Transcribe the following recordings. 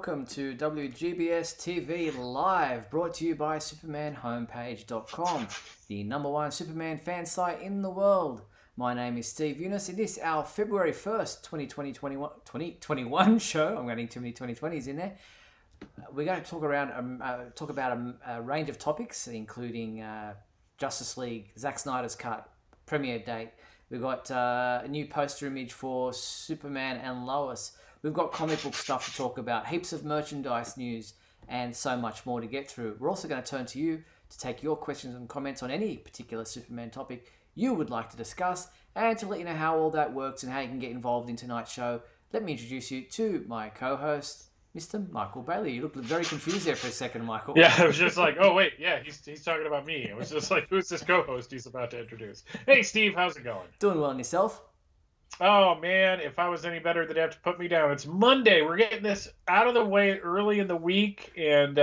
welcome to WGBS TV Live, brought to you by SupermanHomepage.com, the #1 Superman fan site in the world. My name is Steve Eunice, and this is our February 1st, 2021 show. I'm getting too many 2020s in there. We're going to talk about a range of topics, including Justice League, Zack Snyder's cut, premiere date. We've got a new poster image for Superman and Lois. We've got comic book stuff to talk about, heaps of merchandise news, and so much more to get through. We're also going to turn to you to take your questions and comments on any particular Superman topic you would like to discuss, and to let you know how all that works and how you can get involved in tonight's show. Let me introduce you to my co-host, Mr. Michael Bailey. You looked very confused there for a second, Michael. Yeah, I was just like, oh, wait, yeah, he's talking about me. I was just like, who's this co-host he's about to introduce? Hey, Steve, how's it going? Doing well, and yourself? Oh, man, if I was any better, they'd have to put me down. It's Monday. We're getting this out of the way early in the week, and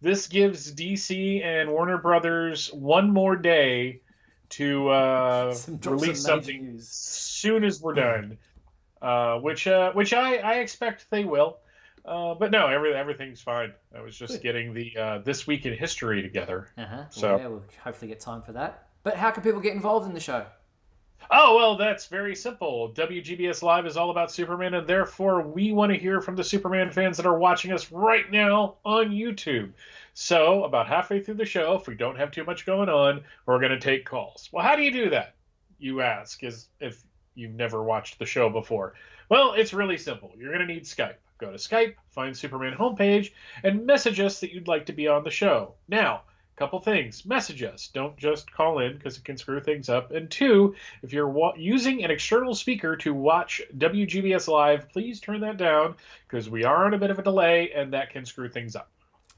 this gives DC and Warner Brothers one more day to release something as soon as we're done, which I expect they will. But no, everything's fine. I was just getting the This Week in History together. So well, yeah, we'll hopefully get time for that. But how can people get involved in the show? Oh, well, that's very simple. WGBS Live is all about Superman, and therefore we want to hear from the Superman fans that are watching us right now on YouTube. So about halfway through the show, if we don't have too much going on, we're going to take calls. Well, how do you do that, you ask, as if you've never watched the show before? Well, it's really simple. You're going to need Skype. Go to Skype, find Superman homepage, and message us that you'd like to be on the show. Now, couple things. Message us. Don't just call in because it can screw things up. And two, if you're using an external speaker to watch WGBS Live, please turn that down because we are on a bit of a delay and that can screw things up.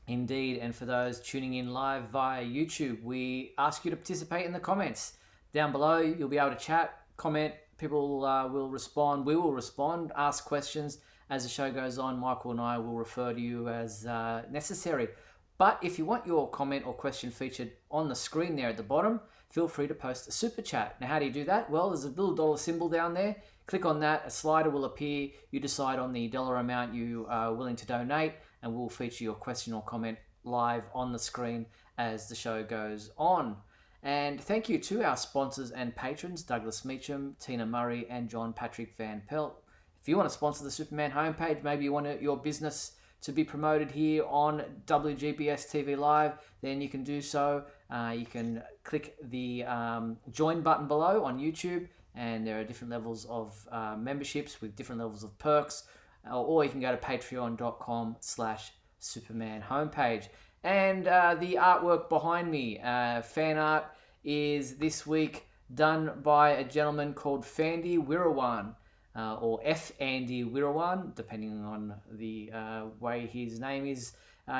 Indeed. And for those tuning in live via YouTube, we ask you to participate in the comments. Down below, you'll be able to chat, comment. People will respond. We will respond, ask questions. As the show goes on, Michael and I will refer to you as necessary. But if you want your comment or question featured on the screen there at the bottom, feel free to post a super chat. Now, how do you do that? Well, there's a little dollar symbol down there. Click on that. A slider will appear. You decide on the dollar amount you are willing to donate, and we'll feature your question or comment live on the screen as the show goes on. And thank you to our sponsors and patrons, Douglas Meacham, Tina Murray, and John Patrick Van Pelt. If you want to sponsor the Superman homepage, maybe you want your business to be promoted here on WGBS TV Live, then you can do so. You can click the join button below on YouTube, and there are different levels of memberships with different levels of perks, or you can go to patreon.com/Superman homepage. And the artwork behind me, fan art, is this week done by a gentleman called Fandy Wirawan. Or F. Andy Wirawan, depending on the way his name is.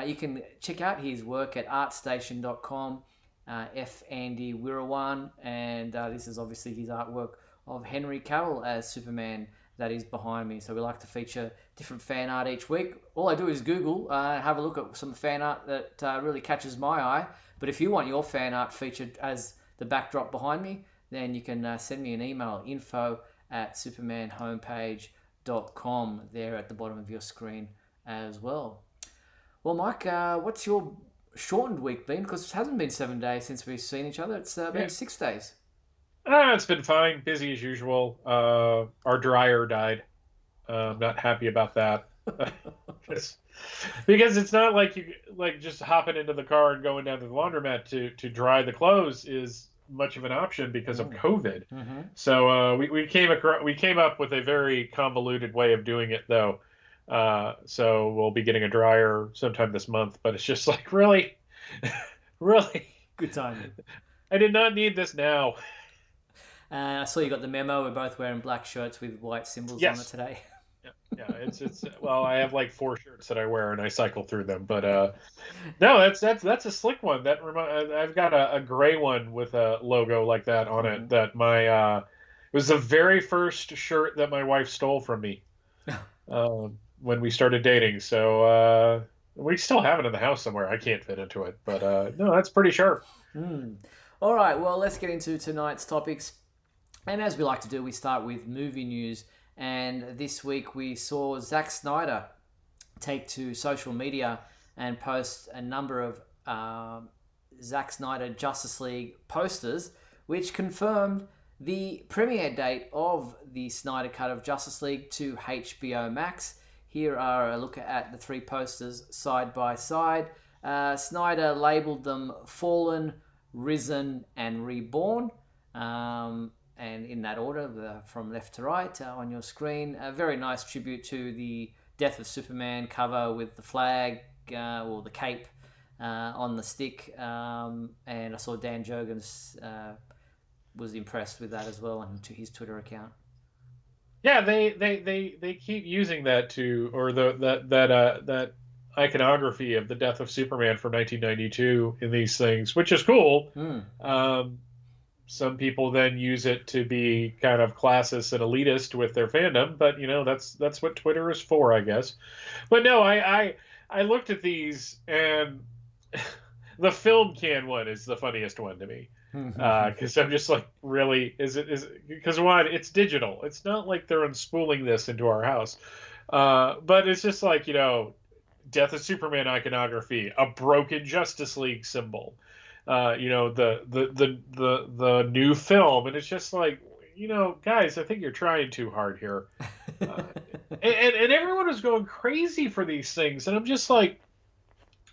You can check out his work at artstation.com, F. Andy Wirawan, and this is obviously his artwork of Henry Cavill as Superman that is behind me. So we like to feature different fan art each week. All I do is Google, have a look at some fan art that really catches my eye. But if you want your fan art featured as the backdrop behind me, then you can send me an email, info@supermanhomepage.com, there at the bottom of your screen as well. Well, Mike, what's your shortened week been? Because it hasn't been 7 days since we've seen each other. It's been 6 days. It's been fine. Busy as usual. Our dryer died. I'm not happy about that. Because it's not like you just hopping into the car and going down to the laundromat to dry the clothes is much of an option because of COVID. Mm-hmm. So we came up with a very convoluted way of doing it, though. So we'll be getting a dryer sometime this month, but it's just like, really good timing. I did not need this now. I saw you got the memo. We're both wearing black shirts with white symbols on it today. Yeah, it's well, I have like 4 shirts that I wear and I cycle through them, but no, that's a slick one. I've got a gray one with a logo like that on it. That it was the very first shirt that my wife stole from me when we started dating. So we still have it in the house somewhere. I can't fit into it, but no, that's pretty sharp. All right, well, let's get into tonight's topics. And as we like to do, we start with movie news. And this week we saw Zack Snyder take to social media and post a number of Zack Snyder Justice League posters, which confirmed the premiere date of the Snyder Cut of Justice League to HBO Max. Here are a look at the 3 posters side by side. Snyder labelled them Fallen, Risen, and Reborn. And in that order, from left to right on your screen. A very nice tribute to the Death of Superman cover with the flag or the cape on the stick. And I saw Dan Jurgens was impressed with that as well, and to his Twitter account. Yeah, they keep using that that iconography of the Death of Superman from 1992 in these things, which is cool. Some people then use it to be kind of classist and elitist with their fandom, but that's what Twitter is for, I guess. But no, I looked at these, and the film can one is the funniest one to me. Because I'm just like, really, because one, it's digital. It's not like they're unspooling this into our house, but it's just like, Death of Superman iconography, a broken Justice League symbol, the new film, and it's just like, guys, I think you're trying too hard here, and everyone was going crazy for these things, and I'm just like,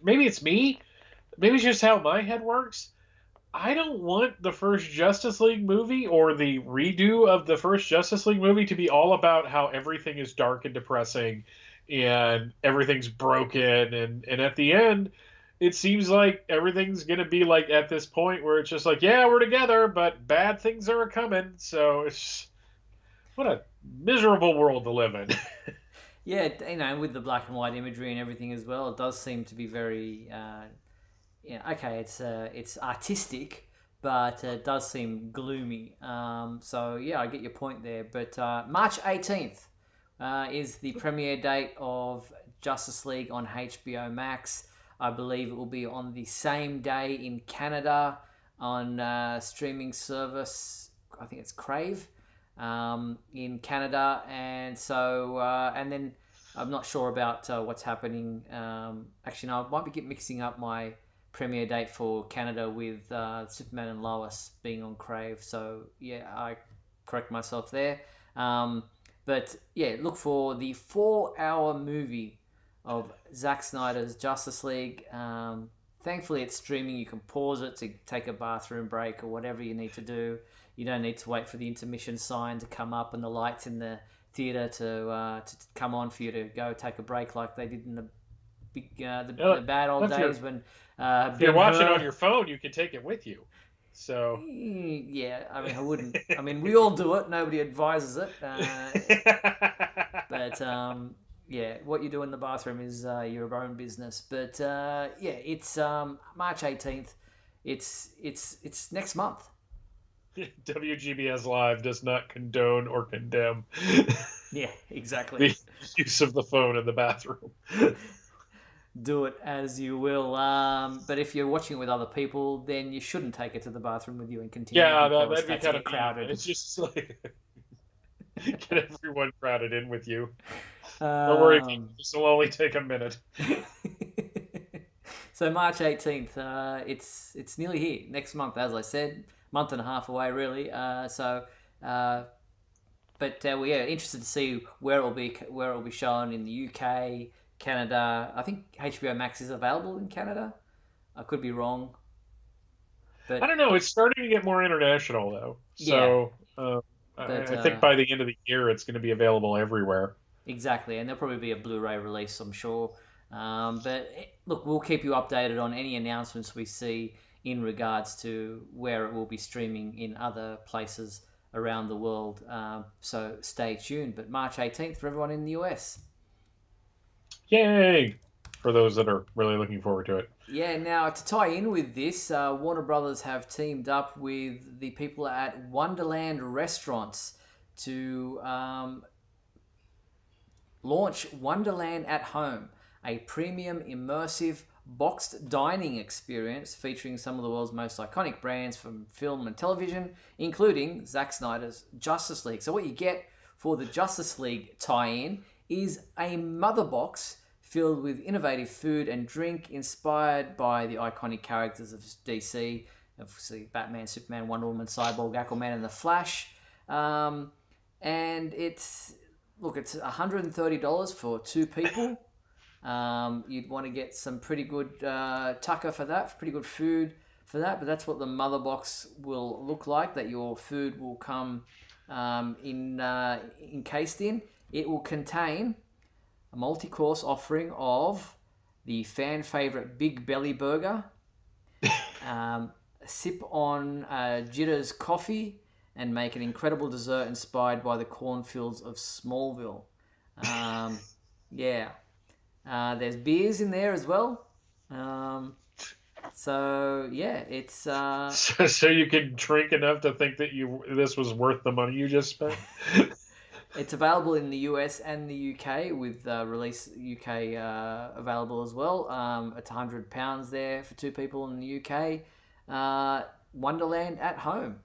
maybe it's me, maybe it's just how my head works. I don't want the first Justice League movie or the redo of the first Justice League movie to be all about how everything is dark and depressing and everything's broken. And at the end, it seems like everything's going to be like at this point where it's just like, yeah, we're together, but bad things are coming. So it's what a miserable world to live in. Yeah, with the black and white imagery and everything as well, it does seem to be very... okay, it's artistic, but it does seem gloomy. So yeah, I get your point there. But March 18th is the premiere date of Justice League on HBO Max. I believe it will be on the same day in Canada on streaming service. I think it's Crave in Canada, and so and then I'm not sure about what's happening. Actually, no, I might be mixing up my premiere date for Canada with Superman and Lois being on Crave, so yeah, I correct myself there. But yeah, look for the 4-hour movie of Zack Snyder's Justice League. Thankfully it's streaming. You can pause it to take a bathroom break or whatever you need to do. You don't need to wait for the intermission sign to come up and the lights in the theater to come on for you to go take a break like they did in the bad old days when if you're watching on your phone, you can take it with you. So yeah, I mean, I wouldn't. I mean, we all do it. Nobody advises it. But yeah, what you do in the bathroom is your own business. But yeah, it's March 18th. It's next month. WGBS Live does not condone or condemn. Yeah, exactly. The use of the phone in the bathroom. Do it as you will. But if you're watching it with other people, then you shouldn't take it to the bathroom with you and continue. Yeah, that'd be kind of crowded. It's just like get everyone crowded in with you. Don't worry, this will only take a minute. So March 18th, it's nearly here. Next month, as I said, month and a half away, really. But we're interested to see where it will be shown in the UK. Canada. I think HBO Max is available in Canada. I could be wrong. But I don't know. It's starting to get more international, though. So I think by the end of the year, it's going to be available everywhere. Exactly. And there'll probably be a Blu-ray release, I'm sure. But look, we'll keep you updated on any announcements we see in regards to where it will be streaming in other places around the world. So stay tuned. But March 18th for everyone in the US. Yay! For those that are really looking forward to it. Yeah, now to tie in with this, Warner Brothers have teamed up with the people at Wonderland Restaurants to launch Wonderland at Home, a premium immersive boxed dining experience featuring some of the world's most iconic brands from film and television, including Zack Snyder's Justice League. So what you get for the Justice League tie-in is a mother box filled with innovative food and drink inspired by the iconic characters of DC, obviously Batman, Superman, Wonder Woman, Cyborg, Aquaman, and the Flash. And it's $130 for two people. You'd want to get some pretty good tucker for that, pretty good food for that. But that's what the mother box will look like. That your food will come encased in. It will contain a multi-course offering of the fan favorite Big Belly Burger, a sip on Jitter's coffee, and make an incredible dessert inspired by the cornfields of Smallville. There's beers in there as well. It's so you can drink enough to think that this was worth the money you just spent. It's available in the US and the UK with release UK available as well. It's £100 there for two people in the UK. Wonderland at home.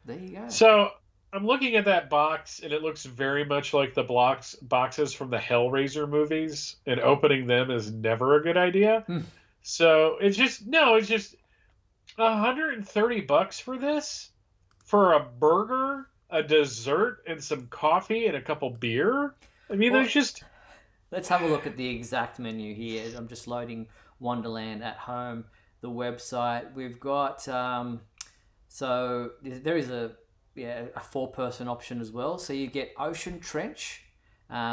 There you go. So I'm looking at that box, and it looks very much like the boxes from the Hellraiser movies, and opening them is never a good idea. So it's just $130 for this, for a burger, a dessert, and some coffee and a couple beer. I mean, there's just. Let's have a look at the exact menu here. I'm just loading Wonderland at home, the website. We've got so there is a 4-person option as well. So you get Ocean Trench,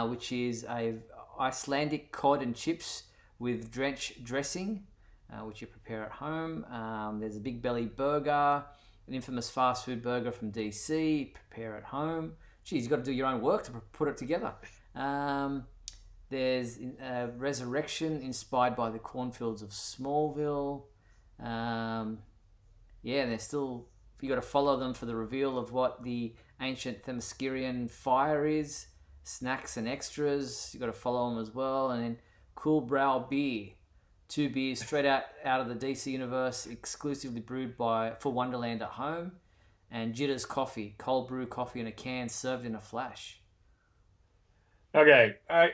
which is a Icelandic cod and chips with drench dressing, which you prepare at home. There's a Big Belly Burger, an infamous fast food burger from DC, prepare at home. Geez, you've got to do your own work to put it together. There's Resurrection, inspired by the cornfields of Smallville. They're still. You got to follow them for the reveal of what the ancient Themyscirian fire is. Snacks and extras, you got to follow them as well. And then Cool Brow Beer, 2 beers straight out of the DC universe, exclusively brewed for Wonderland at home. And Jitter's Coffee, cold brew coffee in a can, served in a flash. Okay, I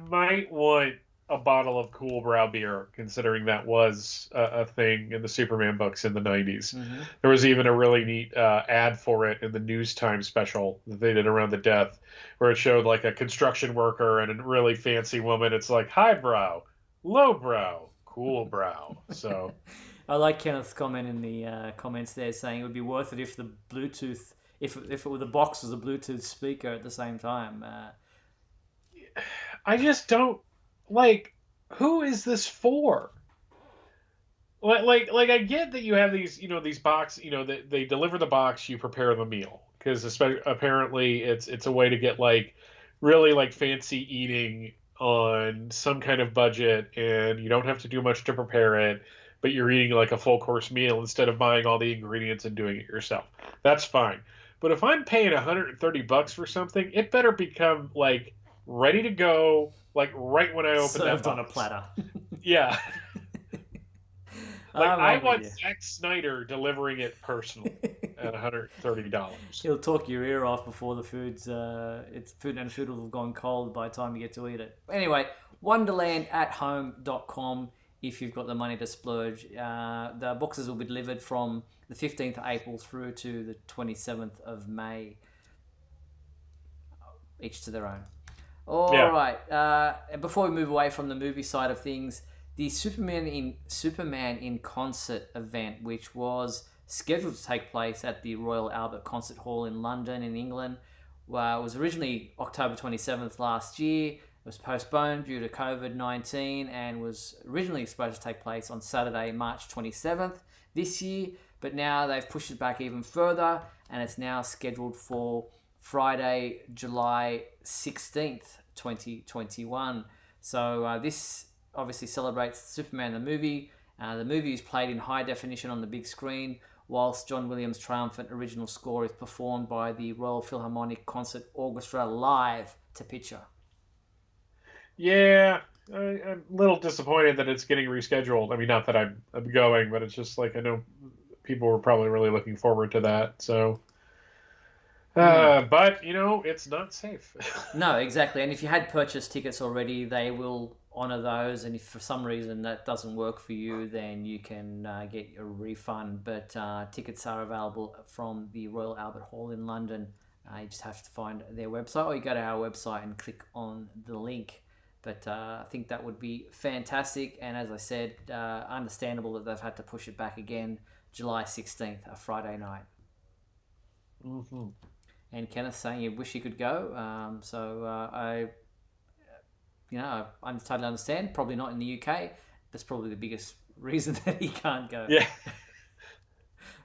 might want a bottle of Cool Brow beer, considering that was a thing in the Superman books in the 90s. Mm-hmm. There was even a really neat ad for it in the News Time special that they did around the death, where it showed like a construction worker and a really fancy woman. It's like highbrow, lowbrow, cool brow. So I like Kenneth's comment in the comments there saying it would be worth it if the Bluetooth, if it were the box was a Bluetooth speaker at the same time. I just don't. Like, who is this for? Like I get that you have these, these box, they deliver the box, you prepare the meal, because apparently it's a way to get like really like fancy eating on some kind of budget, and you don't have to do much to prepare it, but you're eating like a full course meal instead of buying all the ingredients and doing it yourself. That's fine. But if I'm paying $130 for something, it better become like ready to go. Like right when I open served that box. On a platter. Yeah. I want Zack Snyder delivering it personally at $130. He'll talk your ear off before the food will have gone cold by the time you get to eat it. Anyway, wonderlandathome.com if you've got the money to splurge. The boxes will be delivered from the 15th of April through to the 27th of May. Each to their own. All right. Before we move away from the movie side of things, the Superman in Concert event, which was scheduled to take place at the Royal Albert Concert Hall in London, in England, was originally October 27th last year. It was postponed due to COVID-19 and was originally supposed to take place on Saturday, March 27th this year. But now they've pushed it back even further, and it's now scheduled for Friday, July 16th, 2021. So this obviously celebrates Superman the movie. The movie is played in high definition on the big screen, whilst John Williams' triumphant original score is performed by the Royal Philharmonic Concert Orchestra live to picture. Yeah, I'm a little disappointed that it's getting rescheduled. I mean, not that I'm going, but it's just like I know people were probably really looking forward to that. So But it's not safe. No, exactly. And if you had purchased tickets already, they will honor those. And if for some reason that doesn't work for you, then you can get a refund. But tickets are available from the Royal Albert Hall in London. You just have to find their website, or you go to our website and click on the link. But I think that would be fantastic. And as I said, understandable that they've had to push it back again, July 16th, a Friday night. Mm-hmm. And Kenneth saying he wish he could go. I totally understand. Probably not in the UK. That's probably the biggest reason that he can't go. Yeah.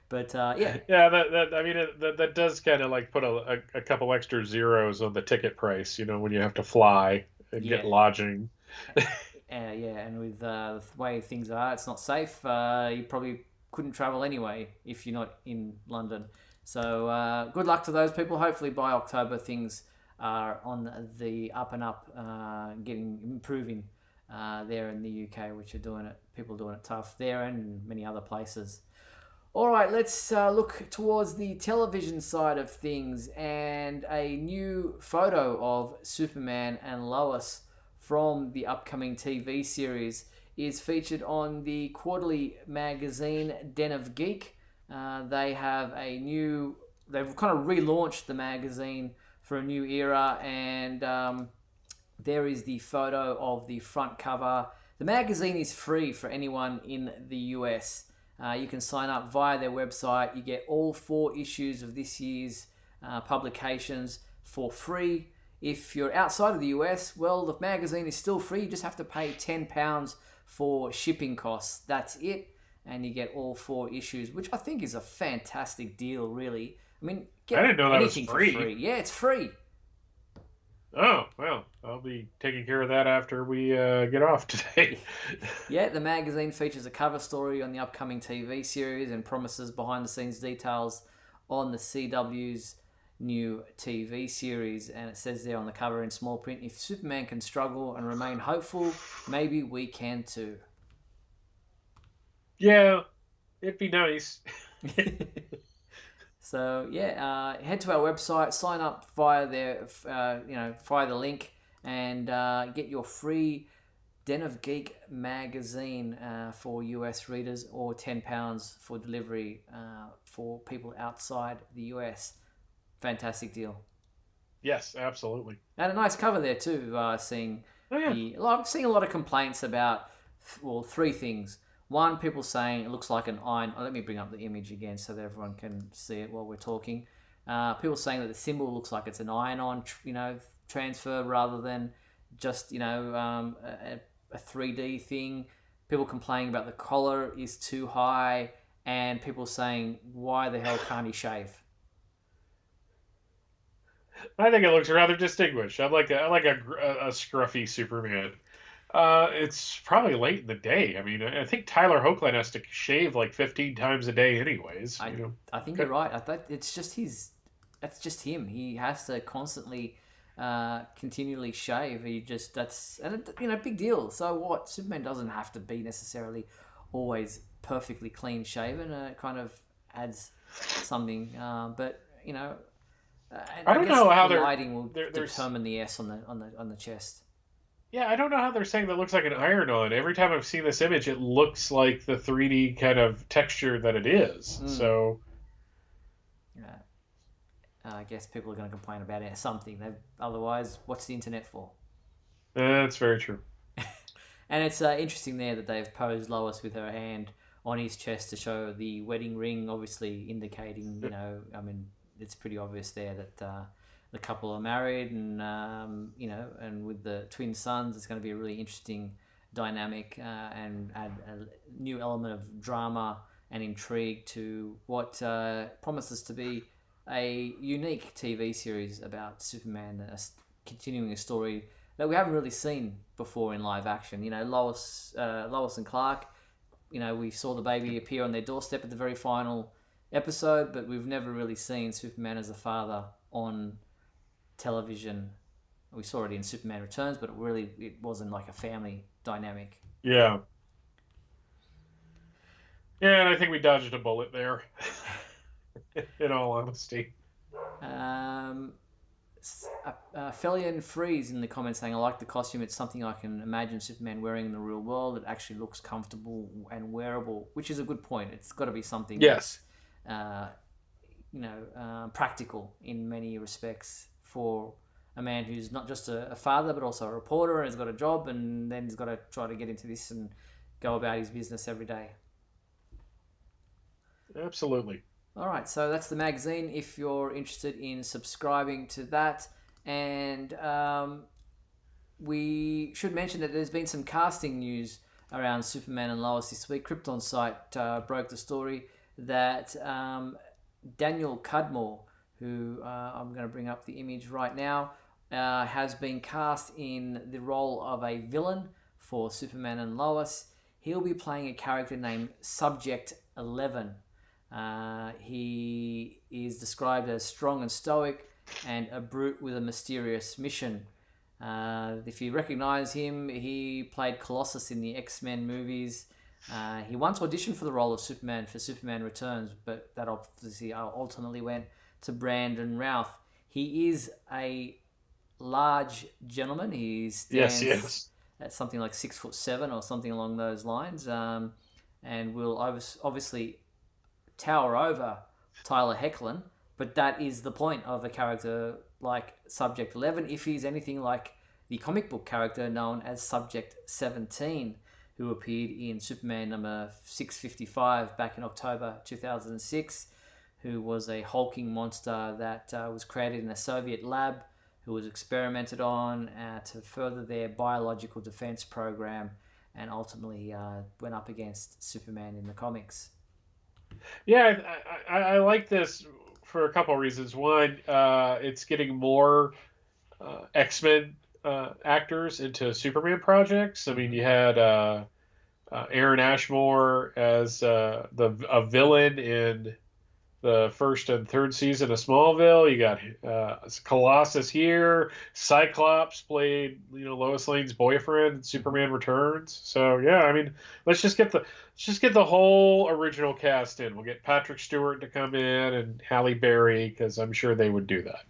But yeah. Yeah, that does kind of like put a couple extra zeros on the ticket price, when you have to fly and get lodging. And with the way things are, it's not safe. You probably couldn't travel anyway if you're not in London. So good luck to those people. Hopefully by October things are on the up and up, improving there in the UK, which are doing it. People are doing it tough there and many other places. All right, let's look towards the television side of things, and a new photo of Superman and Lois from the upcoming TV series is featured on the quarterly magazine Den of Geek. They've kind of relaunched the magazine for a new era, and there is the photo of the front cover. The magazine is free for anyone in the US. You can sign up via their website. You get all 4 issues of this year's publications for free. If you're outside of the US, well, the magazine is still free. You just have to pay £10 for shipping costs. That's it. And you get all 4 issues, which I think is a fantastic deal, really. I mean, I didn't know that was free. For free. Yeah, it's free. Oh, well, I'll be taking care of that after we get off today. Yeah, the magazine features a cover story on the upcoming TV series and promises behind-the-scenes details on the CW's new TV series. And it says there on the cover in small print, if Superman can struggle and remain hopeful, maybe we can too. Yeah, it'd be nice. So yeah, head to our website, sign up via via the link, and get your free Den of Geek magazine for US readers, or £10 for delivery for people outside the US. Fantastic deal. Yes, absolutely. And a nice cover there too. I'm seeing a lot of complaints about 3 things. One, people saying it looks like an iron. Let me bring up the image again so that everyone can see it while we're talking. People saying that the symbol looks like it's an iron-on, transfer rather than just a 3D thing. People complaining about the collar is too high, and people saying, why the hell can't he shave? I think it looks rather distinguished. I like a scruffy Superman. It's probably late in the day. I mean, I think Tyler Hoechlin has to shave like 15 times a day anyways. I think you're right. I thought it's just that's just him. He has to constantly, continually shave. Big deal. So what? Superman doesn't have to be necessarily always perfectly clean shaven. It kind of adds something. But I don't know how the lighting will determine the S on the chest. Yeah, I don't know how they're saying that looks like an iron-on. Every time I've seen this image, it looks like the 3D kind of texture that it is. So, yeah, I guess people are going to complain about it. Something. Otherwise, what's the internet for? That's very true. And it's interesting there that they've posed Lois with her hand on his chest to show the wedding ring, obviously indicating, it's pretty obvious there that the couple are married, and and with the twin sons, it's going to be a really interesting dynamic and add a new element of drama and intrigue to what promises to be a unique TV series about Superman, continuing a story that we haven't really seen before in live action. Lois and Clark. We saw the baby appear on their doorstep at the very final episode, but we've never really seen Superman as a father on television. We saw it in Superman Returns, but it wasn't like a family dynamic. Yeah. Yeah, and I think we dodged a bullet there, in all honesty. Felian Freeze in the comments saying, I like the costume. It's something I can imagine Superman wearing in the real world. It actually looks comfortable and wearable, which is a good point. It's got to be something Yes. that's, practical in many respects for a man who's not just a father, but also a reporter and has got a job, and then he's got to try to get into this and go about his business every day. Absolutely. All right, so that's the magazine if you're interested in subscribing to that. And we should mention that there's been some casting news around Superman and Lois this week. Krypton site broke the story that Daniel Cudmore, who I'm going to bring up the image right now, has been cast in the role of a villain for Superman and Lois. He'll be playing a character named Subject 11. He is described as strong and stoic and a brute with a mysterious mission. If you recognize him, he played Colossus in the X-Men movies. He once auditioned for the role of Superman for Superman Returns, but that obviously ultimately went to Brandon Routh. He is a large gentleman. He stands at something like 6'7" or something along those lines, and will obviously tower over Tyler Hoechlin, but that is the point of a character like Subject 11 if he's anything like the comic book character known as Subject 17, who appeared in Superman number 655 back in October 2006, who was a hulking monster that was created in a Soviet lab, who was experimented on to further their biological defense program, and ultimately went up against Superman in the comics. Yeah, I like this for a couple of reasons. One, it's getting more X-Men actors into Superman projects. I mean, you had Aaron Ashmore as a villain in the first and third season of Smallville. You got Colossus here. Cyclops played Lois Lane's boyfriend in Superman Returns. So yeah, I mean, let's just get the whole original cast in. We'll get Patrick Stewart to come in and Halle Berry, because I'm sure they would do that.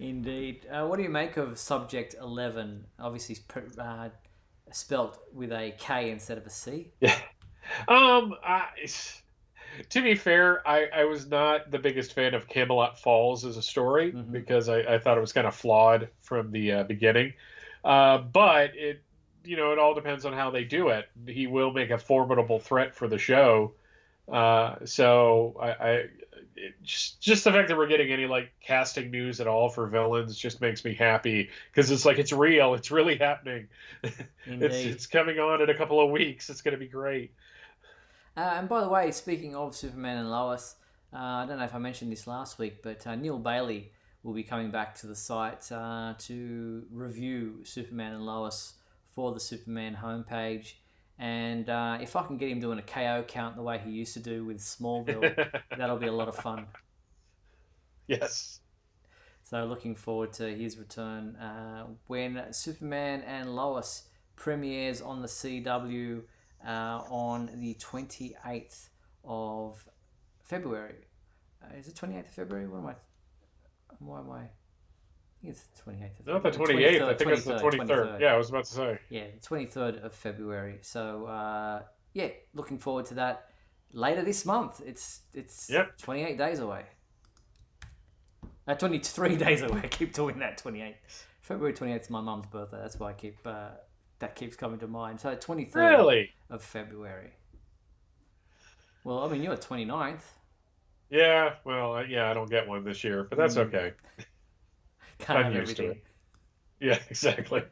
Indeed. What do you make of Subject 11? Obviously spelt with a K instead of a C. Yeah. To be fair, I was not the biggest fan of Camelot Falls as a story, because I thought it was kind of flawed from the beginning. But it all depends on how they do it. He will make a formidable threat for the show. So just the fact that we're getting any casting news at all for villains just makes me happy, because it's real. It's really happening. It's coming on in a couple of weeks. It's going to be great. And by the way, speaking of Superman and Lois, I don't know if I mentioned this last week, but Neil Bailey will be coming back to the site to review Superman and Lois for the Superman homepage. And if I can get him doing a KO count the way he used to do with Smallville, that'll be a lot of fun. Yes. So looking forward to his return when Superman and Lois premieres on the CW on the 28th of February. Is it 28th of February? Why am I? I think it's the 28th of February. Not the 28th. I think it's the 23rd. Yeah, I was about to say. Yeah, the 23rd of February. So, looking forward to that later this month. It's 28 days away. 23 days away. I keep doing that, 28. February 28th is my mum's birthday. That's why I keep... that keeps coming to mind. So 23rd of February. Well, I mean, you're 29th. Yeah, well, I don't get one this year, but that's okay. Can't have everything. Yeah, exactly.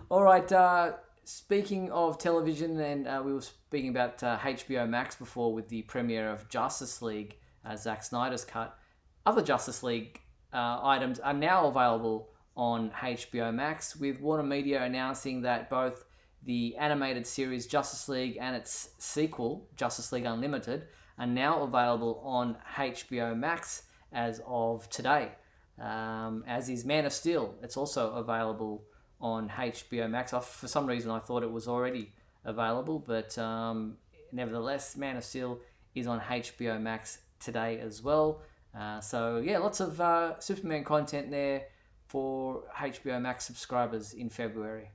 All right, speaking of television, and we were speaking about HBO Max before with the premiere of Justice League, Zack Snyder's cut. Other Justice League items are now available on HBO Max, with Warner Media announcing that both the animated series Justice League and its sequel, Justice League Unlimited, are now available on HBO Max as of today. As is Man of Steel. It's also available on HBO Max. For some reason, I thought it was already available, but nevertheless, Man of Steel is on HBO Max today as well. So yeah, lots of Superman content there for HBO Max subscribers in February.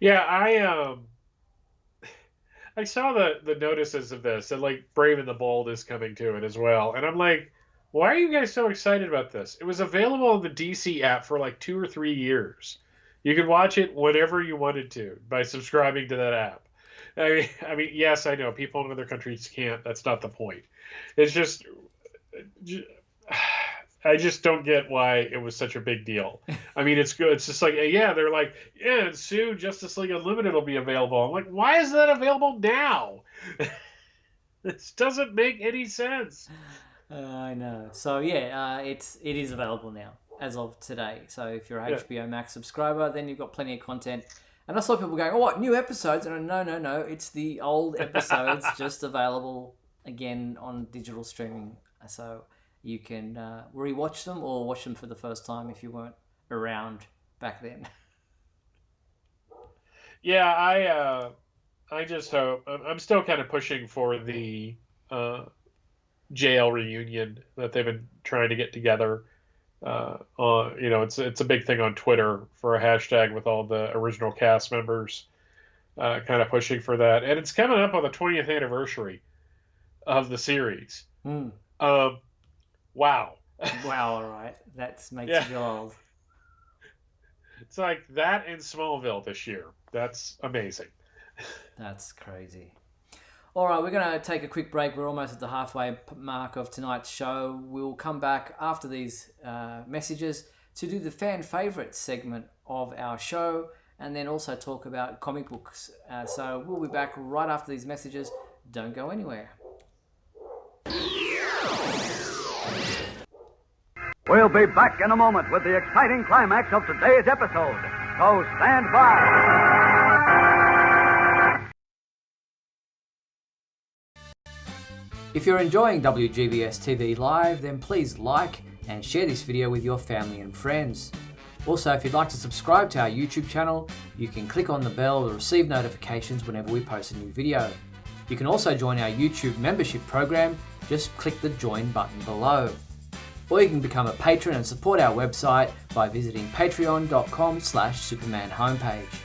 Yeah, I saw the notices of this, and like Brave and the Bold is coming to it as well, and I'm like, why are you guys so excited about this? It was available on the DC app for like 2 or 3 years. You could watch it whenever you wanted to by subscribing to that app. I mean, yes, I know people in other countries can't. That's not the point. It's just, I just don't get why it was such a big deal. I mean, it's good. It's just like, yeah, they're like, yeah, and soon Justice League Unlimited will be available. I'm like, why is that available now? This doesn't make any sense. I know. So yeah, it is available now as of today. So if you're a HBO Max subscriber, then you've got plenty of content. And I saw people going, "Oh, what new episodes?" And no, it's the old episodes just available again on digital streaming. So you can rewatch them or watch them for the first time if you weren't around back then. Yeah, I just hope. I'm still kind of pushing for the jail reunion that they've been trying to get together. It's a big thing on Twitter for a hashtag with all the original cast members, kind of pushing for that, and it's coming up on the 20th anniversary of the series. Wow. Wow, all right, that makes you feel old. It's like that in Smallville this year. That's amazing. That's crazy. All right, we're going to take a quick break. We're almost at the halfway mark of tonight's show. We'll come back after these messages to do the fan favourite segment of our show and then also talk about comic books. So we'll be back right after these messages. Don't go anywhere. We'll be back in a moment with the exciting climax of today's episode. So stand by. If you're enjoying WGBS TV Live, then please like and share this video with your family and friends. Also, if you'd like to subscribe to our YouTube channel, you can click on the bell to receive notifications whenever we post a new video. You can also join our YouTube membership program. Just click the join button below. Or you can become a patron and support our website by visiting patreon.com/Superman homepage.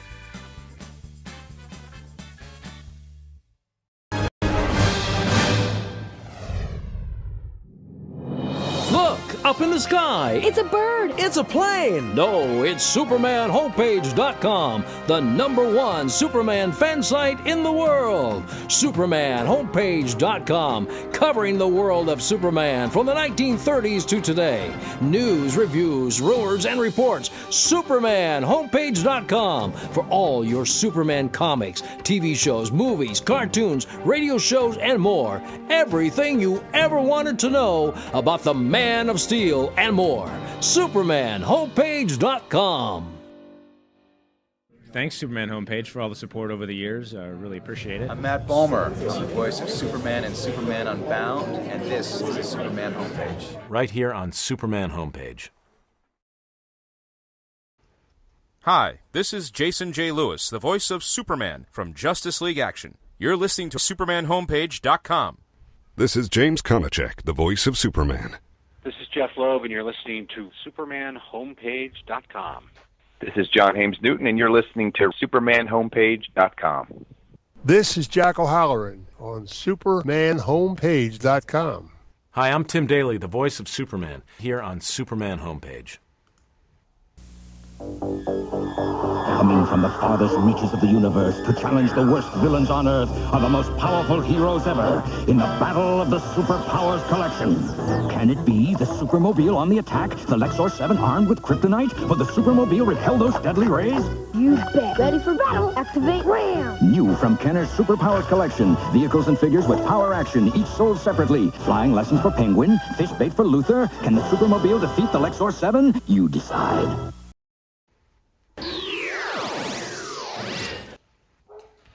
Up in the sky. It's a bird. It's a plane. No, it's SupermanHomepage.com, the #1 Superman fan site in the world. SupermanHomepage.com, covering the world of Superman from the 1930s to today. News, reviews, rumors, and reports. SupermanHomepage.com for all your Superman comics, TV shows, movies, cartoons, radio shows, and more. Everything you ever wanted to know about the Man of Steel and more. SupermanHomepage.com. Thanks, Superman Homepage, for all the support over the years. I really appreciate it. I'm Matt Balmer. I'm the voice of Superman and Superman Unbound, and this is the Superman Homepage. Right here on Superman Homepage. Hi, this is Jason J. Lewis, the voice of Superman from Justice League Action. You're listening to SupermanHomepage.com. This is James Komachek, the voice of Superman. This is Jeff Loeb, and you're listening to SupermanHomepage.com. This is John Hames Newton, and you're listening to SupermanHomepage.com. This is Jack O'Halloran on SupermanHomepage.com. Hi, I'm Tim Daly, the voice of Superman, here on Superman Homepage. Coming from the farthest reaches of the universe to challenge the worst villains on Earth are the most powerful heroes ever in the battle of the Superpowers Collection. Can it be the Supermobile on the attack, the Lexor 7 armed with kryptonite? Will the Supermobile repel those deadly rays? You bet. Ready for battle. Activate RAM. New from Kenner's Superpowers Collection. Vehicles and figures with power action, each sold separately. Flying lessons for Penguin, fish bait for Luther. Can the Supermobile defeat the Lexor 7? You decide.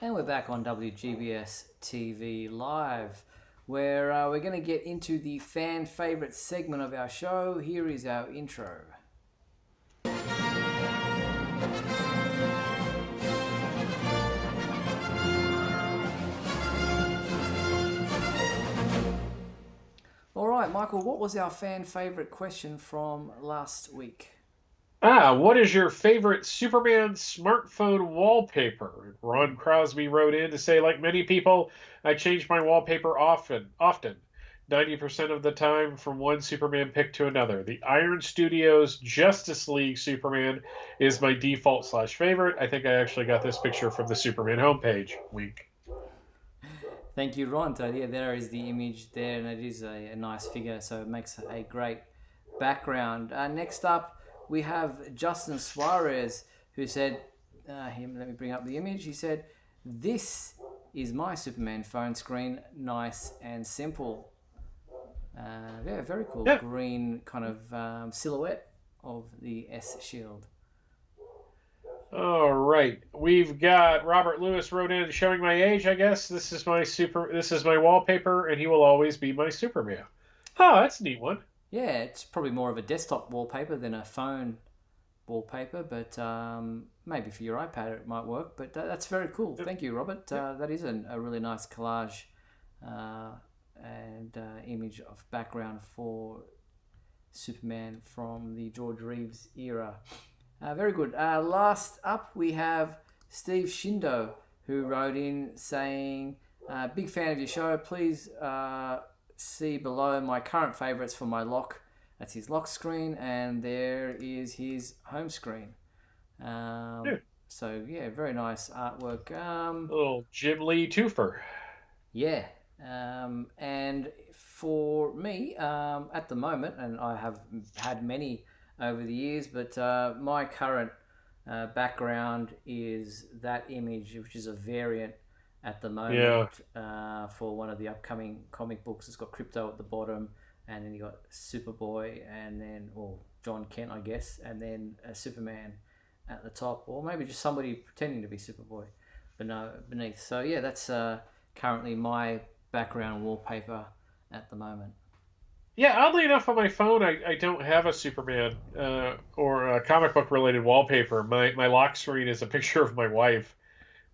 And we're back on WGBS TV Live, where we're going to get into the fan favourite segment of our show. Here is our intro. All right, Michael, what was our fan favorite question from last week? What is your favorite Superman smartphone wallpaper? Ron Crosby wrote in to say, like many people, I change my wallpaper often. 90% of the time from one Superman pick to another. The Iron Studios Justice League Superman is my default / favorite. I think I actually got this picture from the Superman homepage. Wink. Thank you, Ron. So, yeah, there is the image there, and it is a nice figure, so it makes a great background. Next up, we have Justin Suarez, who said, let me bring up the image. He said, "This is my Superman phone screen, nice and simple." Yeah, very cool. Yeah. Green kind of silhouette of the S shield. All right, we've got Robert Lewis wrote in showing my age. I guess this is my wallpaper, and he will always be my Superman. Oh, that's a neat one. Yeah, it's probably more of a desktop wallpaper than a phone wallpaper, but maybe for your iPad it might work. But that's very cool. Thank you, Robert. That is a really nice collage and image of background for Superman from the George Reeves era. Very good. Last up, we have Steve Shindo, who wrote in saying, big fan of your show. Please see below my current favourites for my lock. That's his lock screen, and there is his home screen. So, yeah, very nice artwork. Little Jim Lee twofer. Yeah. And for me, at the moment, and I have had many over the years, but my current background is that image, which is a variant at the moment for one of the upcoming comic books. It's got Crypto at the bottom, and then you got Superboy, and then John Kent, I guess, and then Superman at the top, or maybe just somebody pretending to be Superboy beneath. So yeah, that's currently my background wallpaper at the moment. Yeah, oddly enough, on my phone, I don't have a Superman or a comic book related wallpaper. My lock screen is a picture of my wife,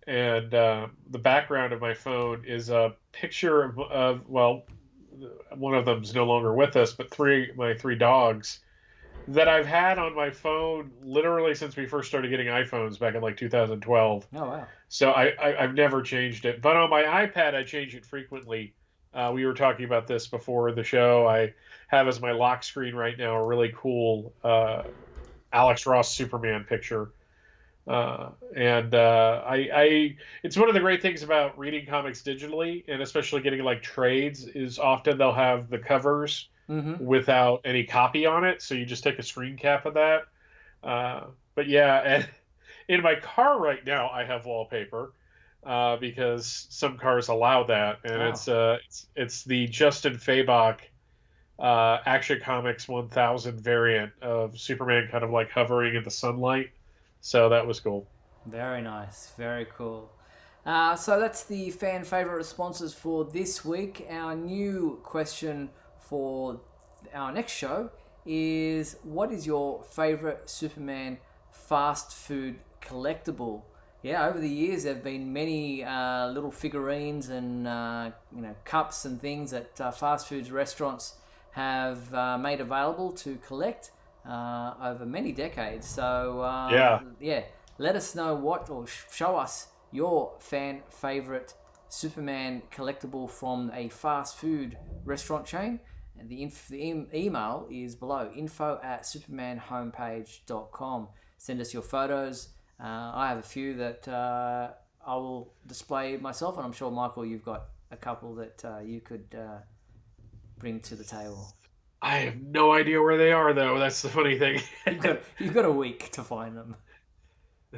and the background of my phone is a picture of one of them's no longer with us, but my three dogs that I've had on my phone literally since we first started getting iPhones back in like 2012. Oh wow! So I've never changed it, but on my iPad I change it frequently. We were talking about this before the show. I have as my lock screen right now a really cool Alex Ross Superman picture. It's one of the great things about reading comics digitally, and especially getting like trades, is often they'll have the covers without any copy on it. So you just take a screen cap of that. But yeah, and in my car right now, I have wallpaper. Because some cars allow that, and it's the Justin Fabok Action Comics 1000 variant of Superman kind of like hovering in the sunlight. So that was cool. Very nice, very cool. So that's the fan favorite responses for this week. Our new question for our next show is, what is your favorite Superman fast food collectible? Yeah, over the years there have been many little figurines and cups and things that fast food restaurants have made available to collect over many decades. So let us know or show us your fan favorite Superman collectible from a fast food restaurant chain. And the email is below, info@supermanhomepage.com. Send us your photos. I have a few that I will display myself, and I'm sure, Michael, you've got a couple that you could bring to the table. I have no idea where they are, though. That's the funny thing. You've got a week to find them.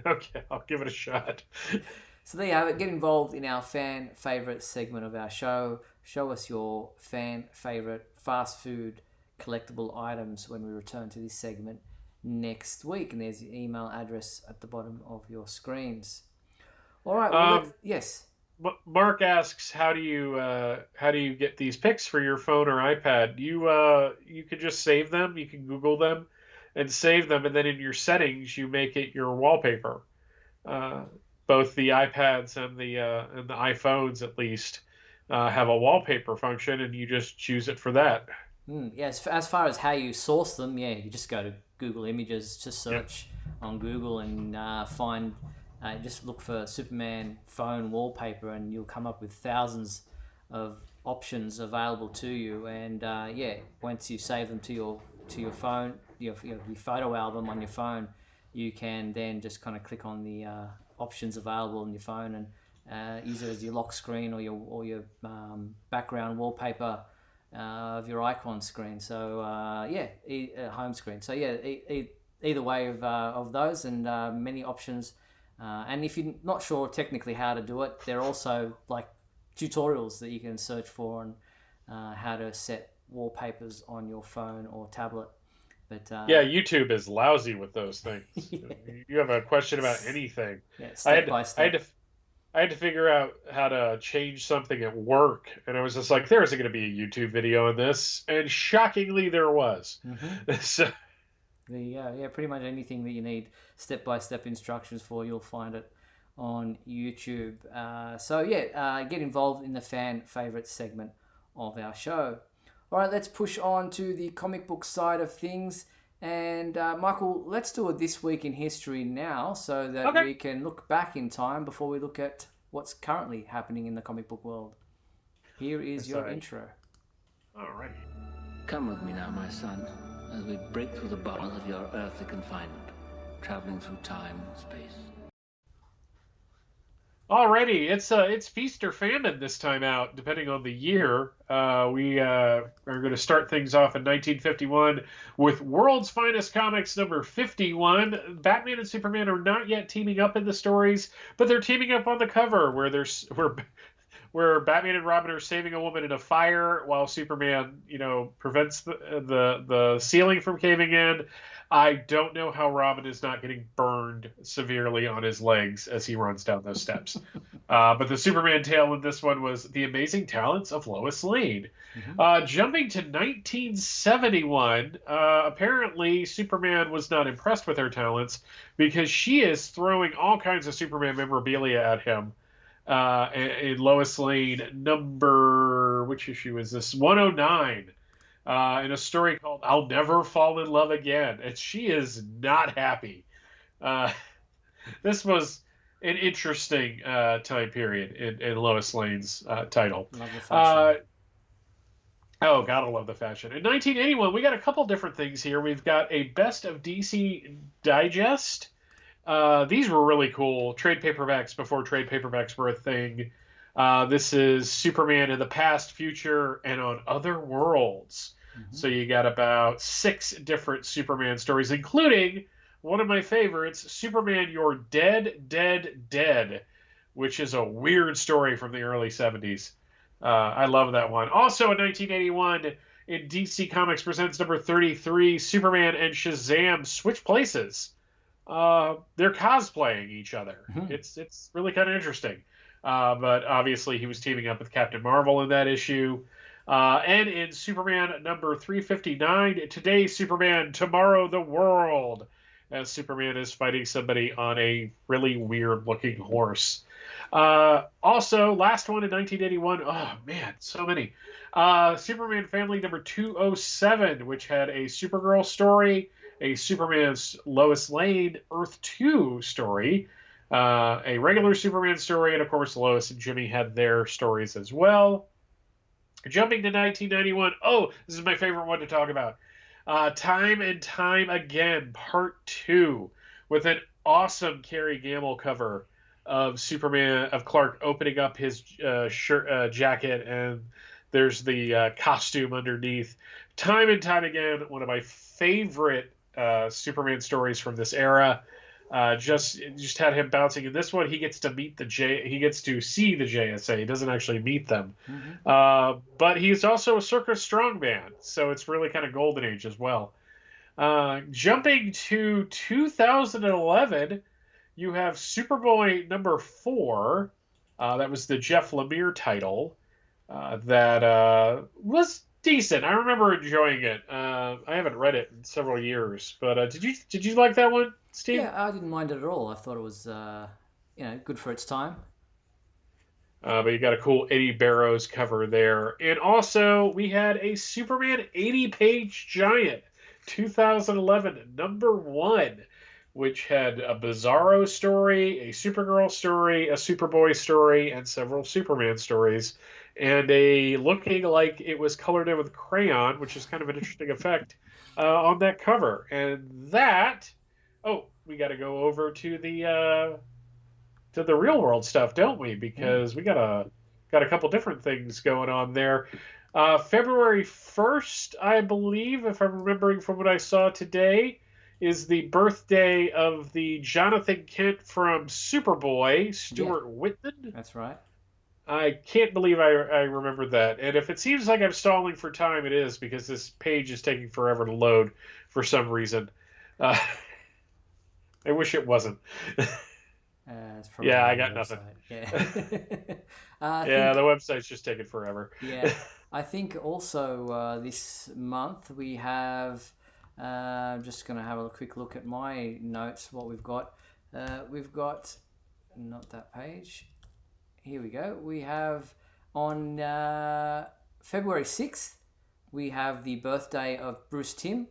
Okay, I'll give it a shot. So there you have it. Get involved in our fan favorite segment of our show. Show us your fan favorite fast food collectible items when we return to this segment next week, and there's your email address at the bottom of your screens. All right. Well, yes. Mark asks, how do you get these pics for your phone or iPad? You can just save them. You can Google them and save them, and then in your settings you make it your wallpaper. Both the iPads and the iPhones, at least, have a wallpaper function, and you just choose it for that. Yeah, as far as how you source them, yeah, you just go to Google Images to search on Google and find, just look for Superman phone wallpaper, and you'll come up with thousands of options available to you. And once you save them to your phone, your photo album on your phone, you can then just kind of click on the options available on your phone and use it as your lock screen or your background wallpaper of your icon screen. So home screen. So either way of those, and many options. And if you're not sure technically how to do it, there are also like tutorials that you can search for on how to set wallpapers on your phone or tablet. But YouTube is lousy with those things. You have a question about anything. Step by step. I had to figure out how to change something at work, and I was just like, there isn't going to be a YouTube video on this, and shockingly there was. So there you go. Yeah, pretty much anything that you need step-by-step instructions for, you'll find it on YouTube. Get involved in the fan favorite segment of our show. All right, let's push on to the comic book side of things. And Michael, let's do it this week in history now, so that we can look back in time before we look at what's currently happening in the comic book world. Here is your intro. All right. Come with me now, my son, as we break through the bars of your earthly confinement, traveling through time and space. Alrighty, it's feast or famine this time out, depending on the year. We are going to start things off in 1951 with World's Finest Comics number 51. Batman and Superman are not yet teaming up in the stories, but they're teaming up on the cover, where Batman and Robin are saving a woman in a fire while Superman, prevents the ceiling from caving in. I don't know how Robin is not getting burned severely on his legs as he runs down those steps. But the Superman tale in this one was The Amazing Talents of Lois Lane. Jumping to 1971, apparently Superman was not impressed with her talents because she is throwing all kinds of Superman memorabilia at him. In Lois Lane which issue is this? 109. In a story called I'll Never Fall in Love Again. And she is not happy. This was an interesting time period in Lois Lane's title. Love the fashion. Gotta love the fashion. In 1981, we got a couple different things here. We've got a Best of DC Digest. These were really cool. Trade paperbacks before trade paperbacks were a thing. This is Superman in the past, future, and on other worlds. So you got about 6 different Superman stories, including one of my favorites, Superman You're Dead, Dead, Dead, which is a weird story from the early 70s. I love that one. Also in 1981, in DC Comics Presents number 33, Superman and Shazam switch places. They're cosplaying each other. It's really kind of interesting. But obviously he was teaming up with Captain Marvel in that issue. And in Superman number 359, Today Superman, Tomorrow the World, as Superman is fighting somebody on a really weird-looking horse. Also, last one in 1981, oh man, so many. Superman Family number 207, which had a Supergirl story, a Superman's Lois Lane Earth 2 story, a regular Superman story, and of course Lois and Jimmy had their stories as well. Jumping to 1991, this is my favorite one to talk about. Time and Time Again, Part 2, with an awesome Kerry Gamble cover of Clark opening up his jacket, and there's the costume underneath. Time and Time Again, one of my favorite Superman stories from this era. Just had him bouncing. In this one, he gets to see the JSA. He doesn't actually meet them. But he's also a circus strongman, so it's really kind of golden age as well. Jumping to 2011, you have Superboy number 4. That was the Jeff Lemire title. That was decent. I remember enjoying it. I haven't read it in several years, but did you like that one, Steve? Yeah, I didn't mind it at all. I thought it was good for its time. But you got a cool Eddie Barrows cover there. And also, we had a Superman 80-page giant, 2011, #1, which had a Bizarro story, a Supergirl story, a Superboy story, and several Superman stories. And a looking like it was colored in with crayon, which is kind of an interesting effect on that cover. And that... Oh, we got to go over to the real world stuff, don't we? Because we got a couple different things going on there. February 1st, I believe, if I'm remembering from what I saw today, is the birthday of the Jonathan Kent from Superboy, Stuart Whitman. That's right. I can't believe I remember that. And if it seems like I'm stalling for time, it is, because this page is taking forever to load for some reason. I wish it wasn't. Yeah, I got nothing. Yeah. The website's just taking forever. Yeah. I think also this month we have... just going to have a quick look at my notes, what we've got. We've got... Not that page. Here we go. We have on February 6th, we have the birthday of Bruce Timm,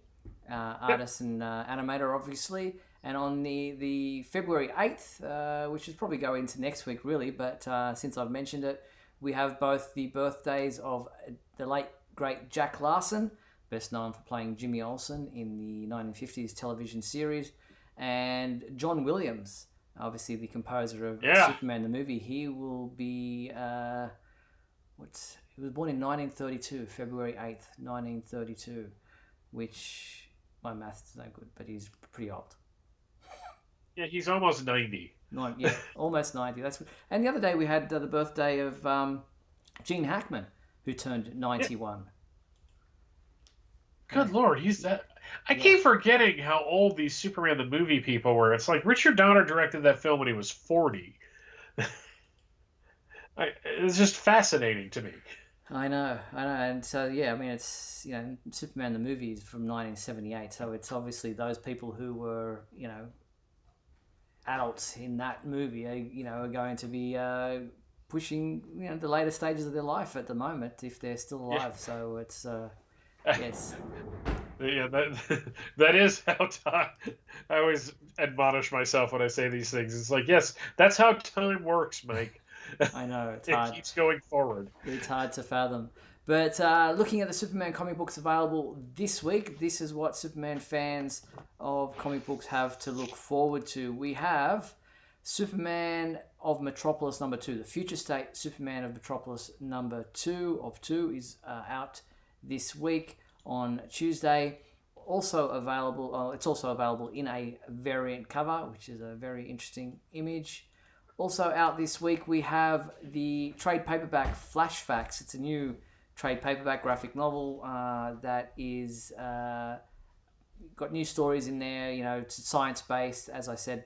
artist and animator, obviously. And on the February 8th, which is probably go into next week, really, but since I've mentioned it, we have both the birthdays of the late, great Jack Larson, best known for playing Jimmy Olsen in the 1950s television series, and John Williams, obviously the composer of Superman the movie. He will be, he was born in 1932, February 8th, 1932, which, my math's no good, but he's pretty old. Yeah, he's almost 90. Yeah, almost 90. And the other day we had the birthday of Gene Hackman, who turned 91. Good Lord, he's that... I keep forgetting how old these Superman the movie people were. It's like Richard Donner directed that film when he was 40. It's just fascinating to me. I know. And so, yeah, I mean, it's, Superman the movie is from 1978, so it's obviously those people who were, adults in that movie, are going to be pushing, the later stages of their life at the moment, if they're still alive. Yeah. So it's, yes. Yeah, that is how time... I always admonish myself when I say these things. It's like, yes, that's how time works, Mike. I know. It's hard. It keeps going forward. It's hard to fathom. But looking at the Superman comic books available this week, this is what Superman fans of comic books have to look forward to. We have Superman of Metropolis #2. The Future State Superman of Metropolis #2 is out this week on Tuesday. Also available, it's also available in a variant cover, which is a very interesting image. Also out this week, we have the trade paperback Flash Facts. It's a new trade paperback graphic novel that is got new stories in there. It's science-based. As I said,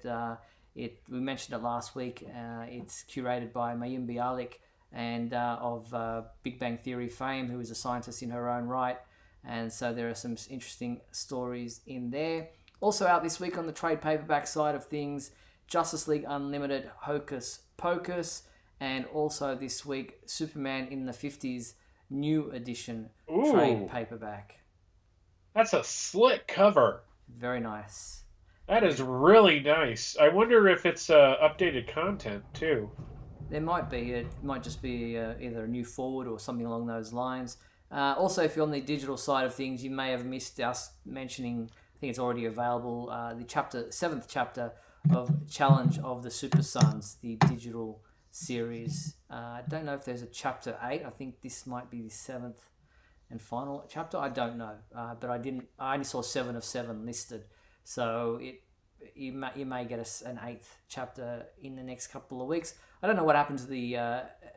we mentioned it last week. It's curated by Mayim Bialik and of Big Bang Theory fame, who is a scientist in her own right. And so there are some interesting stories in there. Also out this week on the trade paperback side of things, Justice League Unlimited Hocus Pocus, and also this week Superman in the 50s new edition trade paperback. That's a slick cover. Very nice. That is really nice. I wonder if it's updated content too. There might be. It might just be either a new forward or something along those lines. Also, if you're on the digital side of things, you may have missed us mentioning, I think it's already available, the 7th chapter of Challenge of the Super Sons, the digital series. I don't know if there's a chapter 8. I think this might be the 7th and final chapter. I don't know, but I only saw 7 of 7 listed. So you may get an 8th chapter in the next couple of weeks. I don't know what happened to the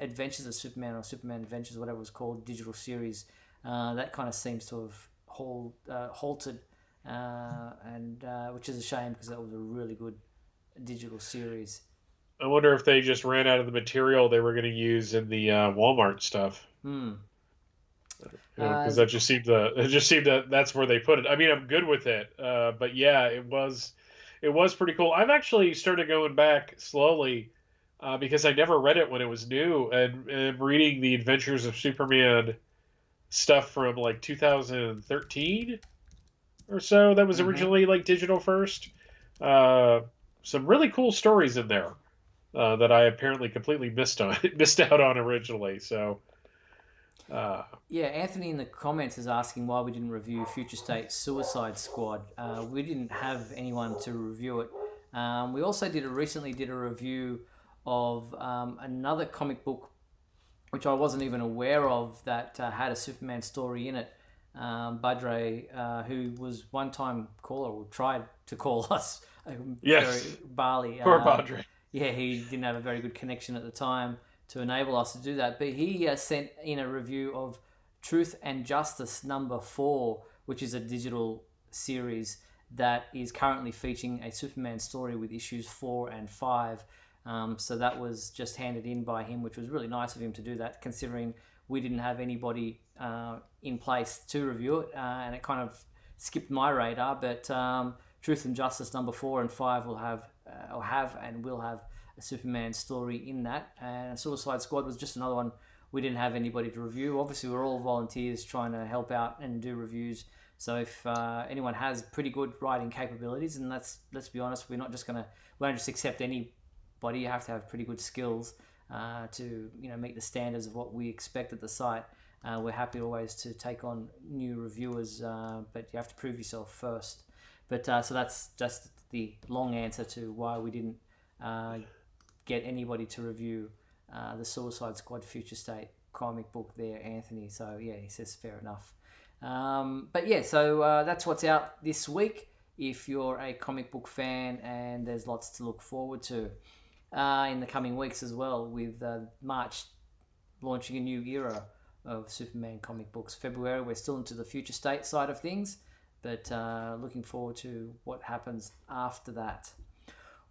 Adventures of Superman or Superman Adventures, whatever it was called, digital series. That kind of seems to have halted, and which is a shame because that was a really good digital series. I wonder if they just ran out of the material they were going to use in the Walmart stuff. Because that just seemed that that's where they put it. I mean, I'm good with it, but yeah, it was pretty cool. I've actually started going back slowly because I never read it when it was new, and reading the Adventures of Superman stuff from like 2013 or so that was originally like digital first. Some really cool stories in there that I apparently completely missed out on originally. So. Yeah, Anthony in the comments is asking why we didn't review Future State Suicide Squad. We didn't have anyone to review it. We also recently did a review of another comic book, which I wasn't even aware of, that had a Superman story in it. Budre, who was one-time caller, or tried to call us. Yes. Barley. Poor Budre. Yeah, he didn't have a very good connection at the time to enable us to do that. But he sent in a review of Truth and Justice #4, which is a digital series that is currently featuring a Superman story with issues 4 and 5. So that was just handed in by him, which was really nice of him to do that, considering we didn't have anybody in place to review it, and it kind of skipped my radar. But Truth and Justice #4 and 5 will have a Superman story in that. And Suicide Squad was just another one we didn't have anybody to review. Obviously, we're all volunteers trying to help out and do reviews. So if anyone has pretty good writing capabilities, and let's be honest, we don't just accept anybody. You have to have pretty good skills to meet the standards of what we expect at the site. We're happy always to take on new reviewers, but you have to prove yourself first. But so that's just the long answer to why we didn't get anybody to review the Suicide Squad Future State comic book there, Anthony. So yeah, he says fair enough. But yeah, so that's what's out this week if you're a comic book fan, and there's lots to look forward to in the coming weeks as well, with March launching a new era of Superman comic books. February, we're still into the Future State side of things, but looking forward to what happens after that.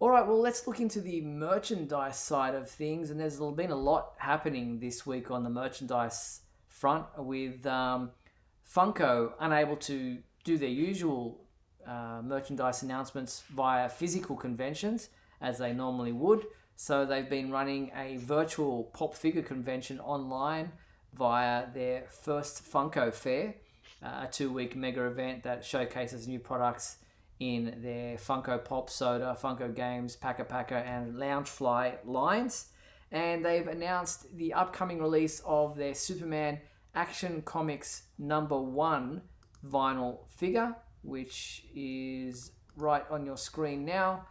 All right, well, let's look into the merchandise side of things, and there's been a lot happening this week on the merchandise front, with Funko unable to do their usual merchandise announcements via physical conventions as they normally would. So they've been running a virtual pop figure convention online via their first Funko Fair, a 2-week mega event that showcases new products in their Funko Pop Soda, Funko Games, Paka Paka, and Loungefly lines. And they've announced the upcoming release of their Superman Action Comics #1 vinyl figure, which is right on your screen now.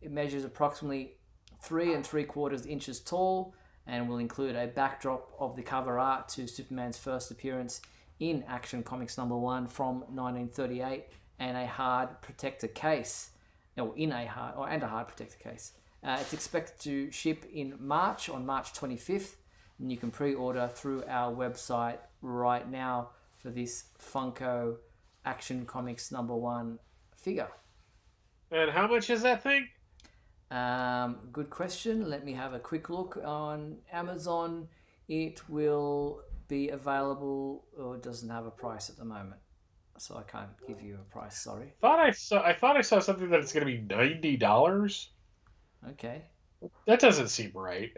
It measures approximately 3 3/4 inches tall, and will include a backdrop of the cover art to Superman's first appearance in Action Comics #1 from 1938, and a hard protector case, and a hard protector case. It's expected to ship in March, on March 25th, and you can pre-order through our website right now for this Funko Action Comics #1 figure. And how much is that thing? Good question. Let me have a quick look on Amazon. It will be available, or it doesn't have a price at the moment, so I can't give you a price. Sorry. I thought I saw something that it's going to be $90. Okay. That doesn't seem right.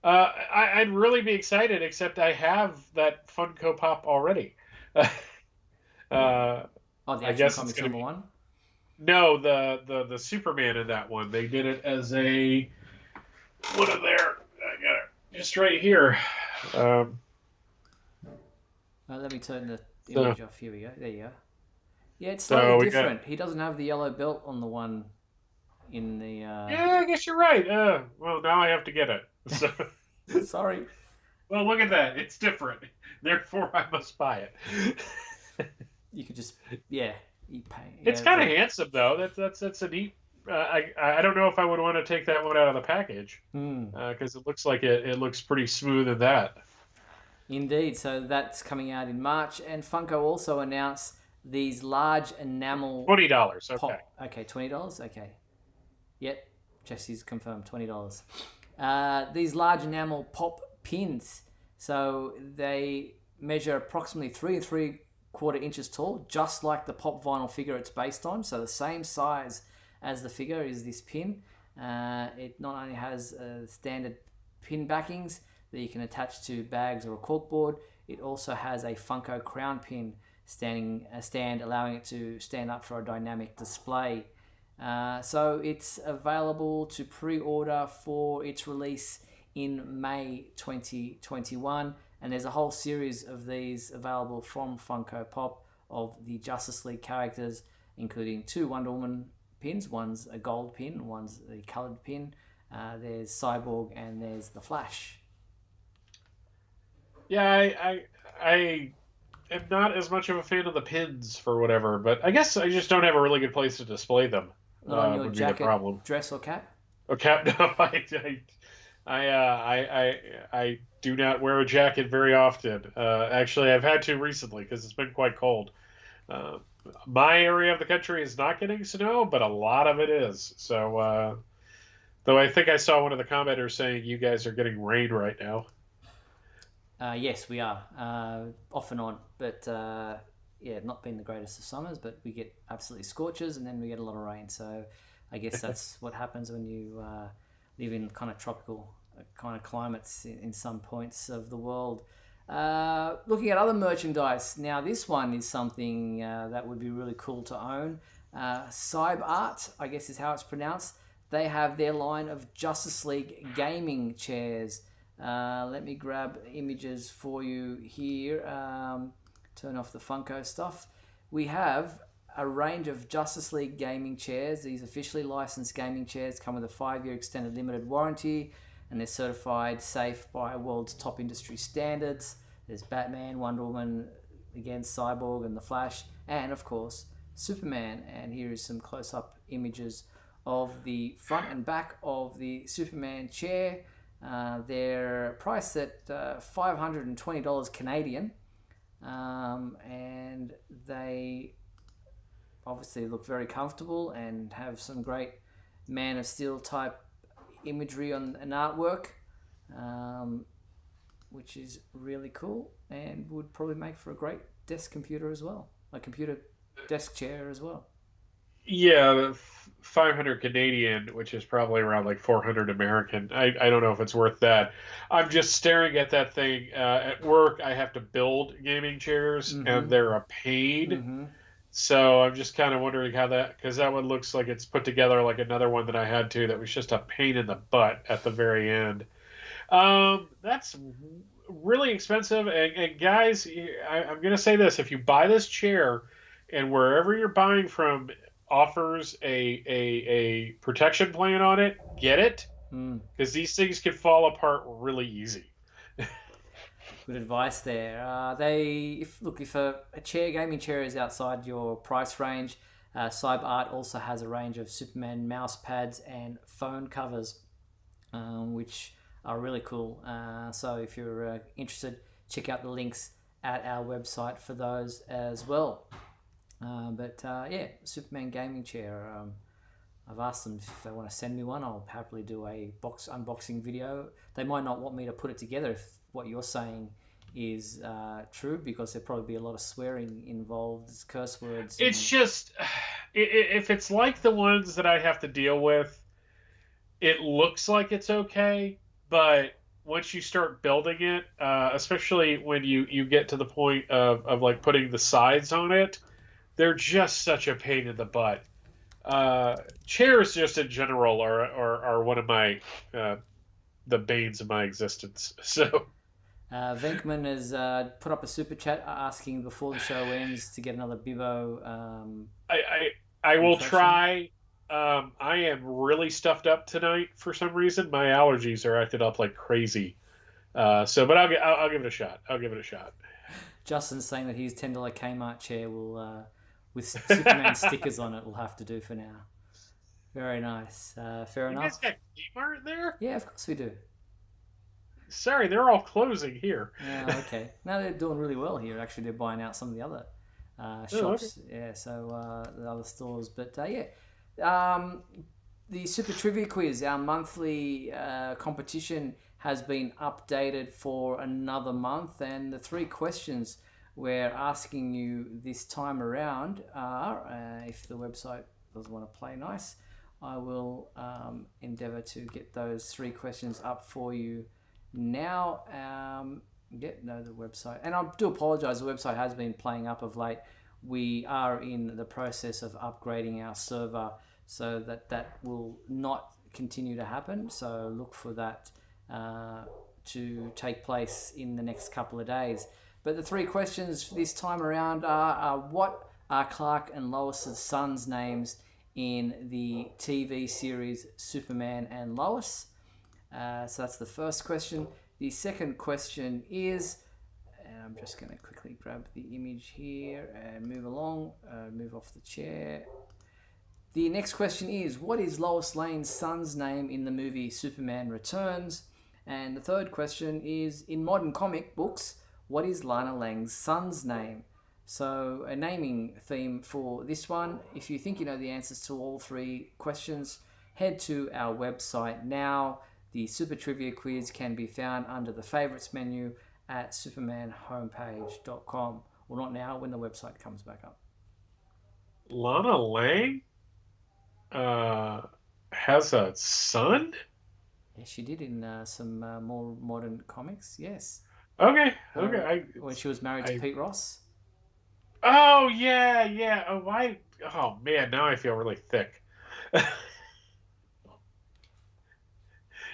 I'd really be excited, except I have that Funko Pop already. The Action Comics #1? No, the Superman in that one. They did it as a one of their. I got it just right here. Let me turn the image off. Here we go. There you go. Yeah, it's slightly different. He doesn't have the yellow belt on the one in the. Yeah, I guess you're right. Well, now I have to get it. So... Sorry. Well, look at that. It's different. Therefore, I must buy it. You could just, you pay. It's kind of handsome, though. That's a neat. I don't know if I would want to take that one out of the package, because it looks like it looks pretty smooth in that. Indeed. So that's coming out in March, and Funko also announced these large enamel. $20. Okay. Pop. Okay, $20. Okay. Yep. Jesse's confirmed $20. These large enamel pop pins. So they measure approximately 3 3/4 inches tall, just like the pop vinyl figure it's based on. So the same size as the figure is this pin. It not only has standard pin backings that you can attach to bags or a corkboard, it also has a Funko crown pin stand allowing it to stand up for a dynamic display. So it's available to pre-order for its release in May 2021, and there's a whole series of these available from Funko Pop of the Justice League characters, including 2 Wonder Woman pins. One's a gold pin, one's a coloured pin. There's Cyborg and there's the Flash. Yeah, I am not as much of a fan of the pins for whatever, but I guess I just don't have a really good place to display them. Not on your would jacket, be the problem. dress, or cap? Or cap? No, I do not wear a jacket very often. Actually, I've had to recently because it's been quite cold. My area of the country is not getting snow, but a lot of it is. So, though I think I saw one of the commenters saying you guys are getting rain right now. Yes, we are. Off and on. But not been the greatest of summers, but we get absolutely scorches and then we get a lot of rain. So I guess that's what happens when you live in kind of tropical kind of climates in some points of the world. Looking at other merchandise, now this one is something that would be really cool to own. Cybe Art, I guess is how it's pronounced. They have their line of Justice League gaming chairs. Let me grab images for you here. Turn off the Funko stuff. We have a range of Justice League gaming chairs. These officially licensed gaming chairs come with a 5-year extended limited warranty, and they're certified safe by world's top industry standards. There's Batman, Wonder Woman, again Cyborg and the Flash, and of course Superman. And here is some close-up images of the front and back of the Superman chair. They're priced at $520 Canadian, and they obviously look very comfortable and have some great Man of Steel type imagery on an artwork, which is really cool and would probably make for a great desk computer as well, a computer desk chair as well. Yeah, 500 Canadian, which is probably around like 400 American. I don't know if it's worth that. I'm just staring at that thing. At work, I have to build gaming chairs, and they're a pain. So I'm just kind of wondering how that, because that one looks like it's put together like another one that I had to that was just a pain in the butt at the very end. That's really expensive. And guys, I'm going to say this. If you buy this chair and wherever you're buying from offers a protection plan on it, get it, because these things can fall apart really easy. Good advice there. If a gaming chair is outside your price range, Cybe Art also has a range of Superman mouse pads and phone covers, which are really cool. So if you're interested, check out the links at our website for those as well. Superman gaming chair. I've asked them if they want to send me one. I'll happily do a box unboxing video. They might not want me to put it together if what you're saying is true, because there'll probably be a lot of swearing involved, curse words. It's just, if it's like the ones that I have to deal with, it looks like it's okay, but once you start building it, especially when you get to the point of like putting the sides on it, they're just such a pain in the butt. Chairs just in general are one of my the banes of my existence. So Venkman has put up a super chat asking before the show ends to get another Bibbo. I will try. I am really stuffed up tonight for some reason. My allergies are acting up like crazy. But I'll give it a shot. Justin's saying that his $10 Kmart chair will, with Superman stickers on it, will have to do for now. Very nice. Fair enough. You guys got Kmart there? Yeah, of course we do. Sorry, they're all closing here. Yeah, okay. No, they're doing really well here. Actually, they're buying out some of the other shops. Oh, okay. Yeah, so the other stores. But the Super Trivia Quiz, our monthly competition, has been updated for another month, and the 3 questions we're asking you this time around are, if the website doesn't want to play nice, I will endeavour to get those 3 questions up for you now. The website. And I do apologise, the website has been playing up of late. We are in the process of upgrading our server so that will not continue to happen. So look for that to take place in the next couple of days. But the 3 questions this time around are what are Clark and Lois's sons' names in the TV series Superman and Lois? So that's the first question. The second question is, and I'm just going to quickly grab the image here and move along, move off the chair. The next question is, what is Lois Lane's son's name in the movie Superman Returns? And the third question is, in modern comic books, what is Lana Lang's son's name? So a naming theme for this one. If you think you know the answers to all 3 questions, head to our website now. The Super Trivia Quiz can be found under the Favorites menu at supermanhomepage.com. Well, not now, when the website comes back up. Lana Lang has a son? Yes, she did in some more modern comics, yes. Okay. When she was married to Pete Ross. Oh, yeah. Oh, man, now I feel really thick.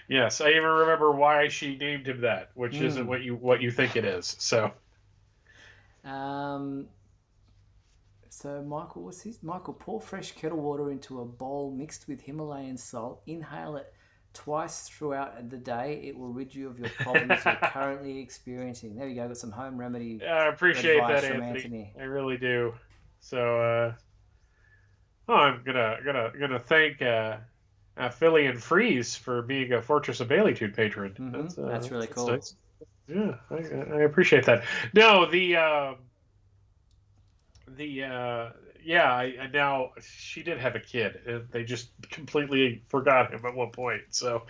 Yes, I even remember why she named him that, which isn't what you think it is. So, Michael, what's his? Michael, pour fresh kettle water into a bowl mixed with Himalayan salt. Inhale it twice throughout the day. It will rid you of your problems you're currently experiencing. There you go. Got some home remedy. I appreciate advice that, from Anthony. I really do. So, I'm gonna thank Philly and Freeze for being a Fortress of Baileytude patron. Mm-hmm. That's really cool. Nice. Yeah, I appreciate that. No, now she did have a kid. They just completely forgot him at one point. So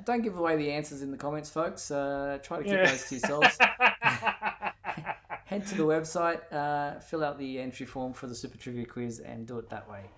don't give away the answers in the comments, folks. Try to keep those to yourselves. Head to the website, fill out the entry form for the Super Trivia Quiz, and do it that way.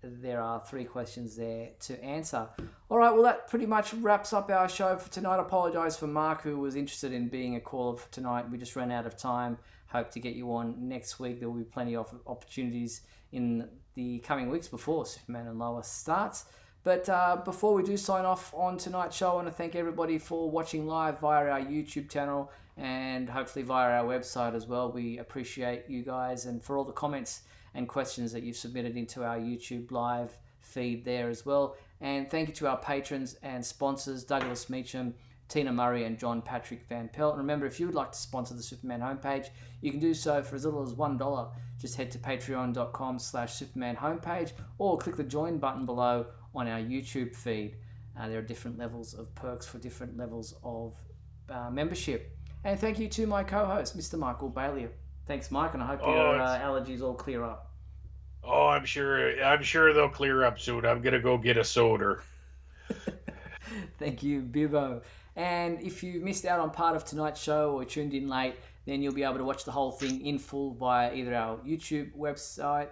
There are 3 questions there to answer. All right, well, that pretty much wraps up our show for tonight. I apologise for Mark, who was interested in being a caller for tonight. We just ran out of time. Hope to get you on next week. There will be plenty of opportunities in the coming weeks before Superman and Lois starts. But before we do sign off on tonight's show, I want to thank everybody for watching live via our YouTube channel and hopefully via our website as well. We appreciate you guys, and for all the comments and questions that you've submitted into our YouTube live feed there as well. And thank you to our patrons and sponsors, Douglas Meacham, Tina Murray, and John Patrick Van Pelt. And remember, if you would like to sponsor the Superman homepage, you can do so for as little as $1. Just head to patreon.com/Superman homepage or click the join button below on our YouTube feed. There are different levels of perks for different levels of membership. And thank you to my co-host, Mr. Michael Bailey. Thanks, Mike, and I hope your allergies all clear up. Oh, I'm sure they'll clear up soon. I'm gonna go get a soda. Thank you, Bibbo. And if you missed out on part of tonight's show or tuned in late, then you'll be able to watch the whole thing in full via either our YouTube website,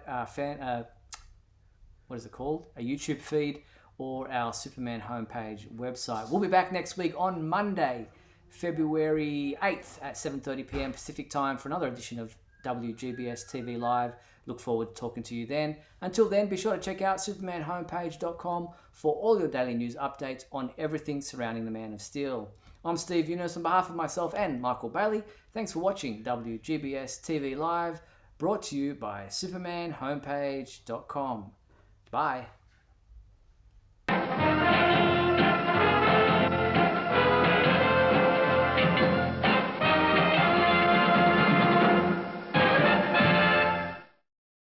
what is it called? A YouTube feed, or our Superman homepage website. We'll be back next week on Monday, February 8th at 7:30 p.m. Pacific time for another edition of WGBS TV Live. Look forward to talking to you then. Until then, be sure to check out supermanhomepage.com for all your daily news updates on everything surrounding the Man of Steel. I'm Steve Yunus on behalf of myself and Michael Bailey. Thanks for watching WGBS TV Live, brought to you by supermanhomepage.com. Bye.